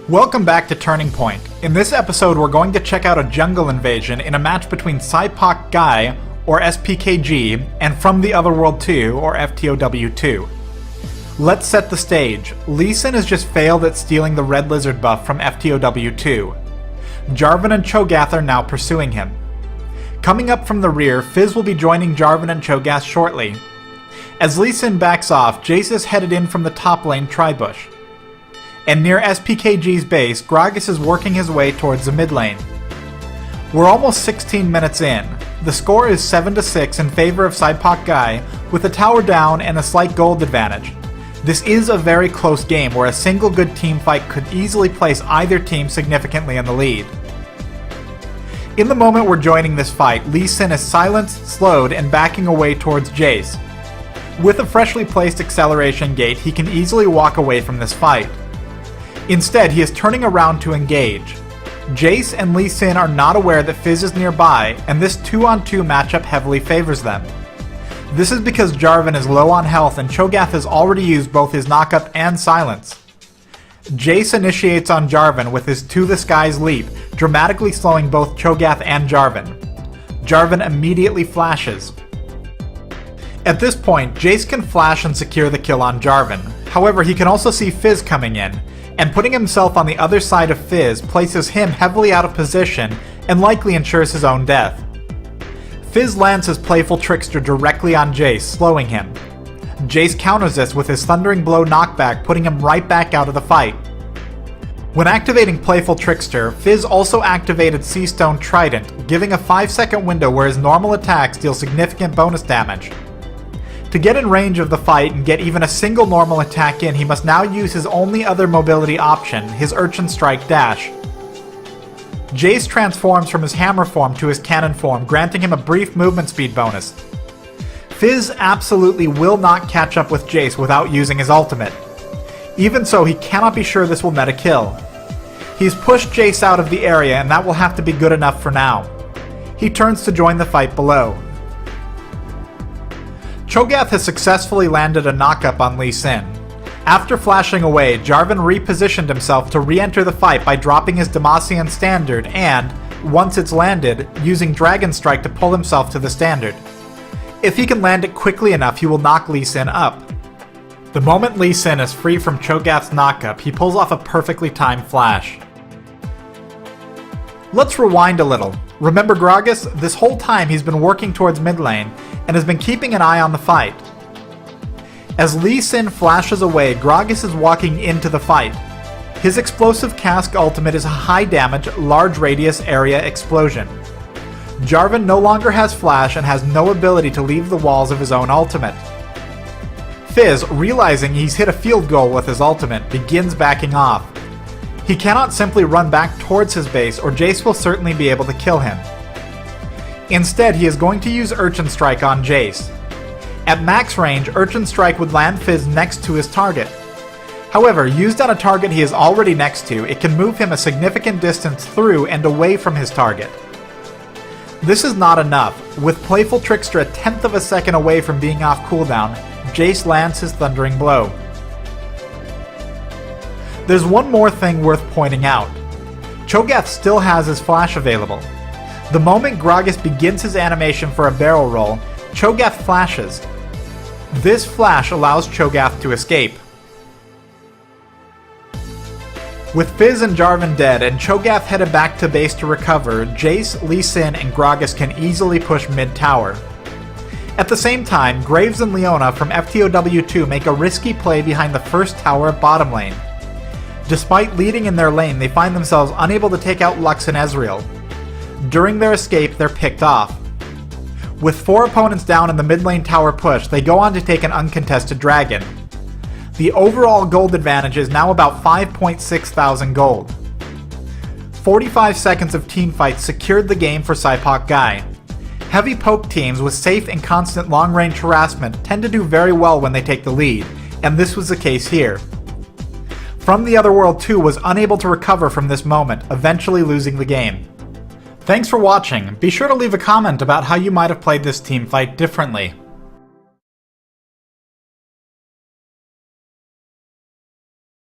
Welcome back to Turning Point. In this episode, we're going to check out a jungle invasion in a match between Saipak Guy, or SPKG, and From the Otherworld 2, or FTOW2. Let's set the stage. Lien has just failed at stealing the Red Lizard buff from FTOW2. Jarvan and Cho'Gath are now pursuing him. Coming up from the rear, Fizz will be joining Jarvan and Cho'Gath shortly. As Lien backs off, Jace is headed in from the top lane Tribush. And near SPKG's base, Gragas is working his way towards the mid lane. We're almost 16 minutes in. The score is 7-6 in favor of Saipak Guy, with a tower down and a slight gold advantage. This is a very close game where a single good team fight could easily place either team significantly in the lead. In the moment we're joining this fight, Lien is silenced, slowed, and backing away towards Jace. With a freshly placed acceleration gate, he can easily walk away from this fight. Instead, he is turning around to engage. Jace and Lien are not aware that Fizz is nearby, and this 2-on-2 matchup heavily favors them. This is because Jarvan is low on health and Cho'Gath has already used both his knockup and silence. Jace initiates on Jarvan with his To the Skies leap, dramatically slowing both Cho'Gath and Jarvan. Jarvan immediately flashes. At this point, Jace can flash and secure the kill on Jarvan. However, he can also see Fizz coming in, and putting himself on the other side of Fizz places him heavily out of position and likely ensures his own death. Fizz lands his Playful Trickster directly on Jace, slowing him. Jace counters this with his Thundering Blow knockback, putting him right back out of the fight. When activating Playful Trickster, Fizz also activated Seastone Trident, giving a 5-second window where his normal attacks deal significant bonus damage. To get in range of the fight and get even a single normal attack in, he must now use his only other mobility option, his Urchin Strike dash. Jace transforms from his hammer form to his cannon form, granting him a brief movement speed bonus. Fizz absolutely will not catch up with Jace without using his ultimate. Even so, he cannot be sure this will net a kill. He's pushed Jace out of the area, and that will have to be good enough for now. He turns to join the fight below. Cho'Gath has successfully landed a knockup on Lien. After flashing away, Jarvan repositioned himself to re-enter the fight by dropping his Demacian standard and, once it's landed, using Dragon Strike to pull himself to the standard. If he can land it quickly enough, he will knock Lien up. The moment Lien is free from Cho'Gath's knockup, he pulls off a perfectly timed flash. Let's rewind a little. Remember Gragas? This whole time he's been working towards mid lane, and has been keeping an eye on the fight. As Lien flashes away, Gragas is walking into the fight. His Explosive Cask ultimate is a high damage, large radius area explosion. Jarvan no longer has flash and has no ability to leave the walls of his own ultimate. Fizz, realizing he's hit a field goal with his ultimate, begins backing off. He cannot simply run back towards his base or Jace will certainly be able to kill him. Instead, he is going to use Urchin Strike on Jace. At max range, Urchin Strike would land Fizz next to his target. However, used on a target he is already next to, it can move him a significant distance through and away from his target. This is not enough. With Playful Trickster a 1/10 of a second away from being off cooldown, Jace lands his Thundering Blow. There's one more thing worth pointing out. Cho'Gath still has his flash available. The moment Gragas begins his animation for a barrel roll, Cho'Gath flashes. This flash allows Cho'Gath to escape. With Fizz and Jarvan dead and Cho'Gath headed back to base to recover, Jace, Lien, and Gragas can easily push mid-tower. At the same time, Graves and Leona from FTOW2 make a risky play behind the first tower bottom lane. Despite leading in their lane, they find themselves unable to take out Lux and Ezreal. During their escape, they're picked off. With 4 opponents down in the mid lane tower push, they go on to take an uncontested dragon. The overall gold advantage is now about 5.6 thousand gold. 45 seconds of teamfights secured the game for Saipak Guy. Heavy poke teams with safe and constant long-range harassment tend to do very well when they take the lead, and this was the case here. From the Otherworld 2 was unable to recover from this moment, eventually losing the game. Thanks for watching. Be sure to leave a comment about how you might have played this team fight differently.